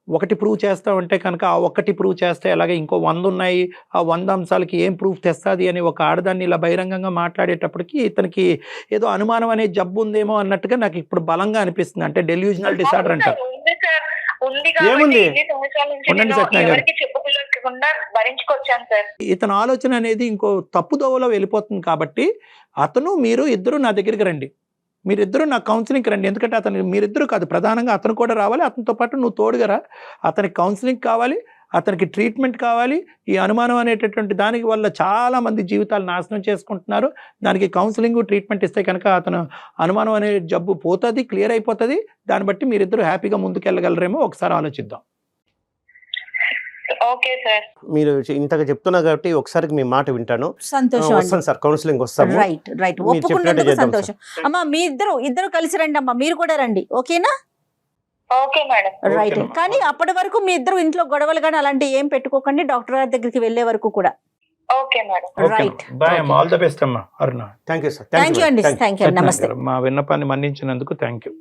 ఒకటి ప్రూవ్ చేస్తామంటే కనుక ఆ ఒక్కటి ప్రూవ్ చేస్తే అలాగే ఇంకో 100 ఉన్నాయి, ఆ 100 అంశాలకి ఏం ప్రూఫ్ తెస్తుంది అని ఒక ఆడదాన్ని ఇలా బహిరంగంగా మాట్లాడేటప్పటికి ఇతనికి ఏదో అనుమానం అనే జబ్బు ఉందేమో అన్నట్టుగా నాకు ఇప్పుడు బలంగా అనిపిస్తుంది. అంటే డెల్యూజనల్ డిసార్డర్ అంటారు. ఇతని ఆలోచన అనేది ఇంకో తప్పుదోవలో వెళ్ళిపోతుంది. కాబట్టి మీరు ఇద్దరు నా దగ్గరికి రండి, మీరిద్దరూ నా కౌన్సిలింగ్కి రండి. ఎందుకంటే మీరిద్దరూ కాదు, ప్రధానంగా అతను కూడా రావాలి, అతనితో పాటు నువ్వు తోడుగా. అతనికి కౌన్సిలింగ్ కావాలి, అతనికి ట్రీట్మెంట్ కావాలి. ఈ అనుమానం అనేటటువంటి దానికి వల్ల చాలా మంది జీవితాలు నాశనం చేసుకుంటున్నారు. దానికి కౌన్సిలింగ్ ట్రీట్మెంట్ ఇస్తే కనుక అతను అనుమానం అనే జబ్బు పోతుంది, క్లియర్ అయిపోతుంది. దాన్ని బట్టి మీరిద్దరూ హ్యాపీగా ముందుకెళ్ళగలరేమో ఒకసారి ఆలోచిద్దాం. ఓకే సార్, మీరు ఇంతగా చెప్తున్నారు కాబట్టి ఒకసారి మీ మాట వింటాను. సంతోషం, వస్తాను సార్, కౌన్సిలింగ్ వస్తాము. రైట్, ఒప్పుకున్నందుకు సంతోషం. అమ్మా మీ ఇద్దరు కలిసి రండి అమ్మా, మీరు కూడా రండి, ఓకేనా? Okay madam. రైట్. కానీ అప్పటి వరకు మీ ఇద్దరు ఇంట్లో గొడవలు కానీ అలాంటివి ఏం పెట్టుకోకండి, డాక్టర్ గారి దగ్గరికి వెళ్ళే వరకు కూడా. Okay madam. Right. All the best అమ్మా Aruna. Thank you sir. Thank you అండి. థ్యాంక్ యూ, నమస్తే. మా విన్నపాన్ని మన్నించినందుకు థ్యాంక్ యూ.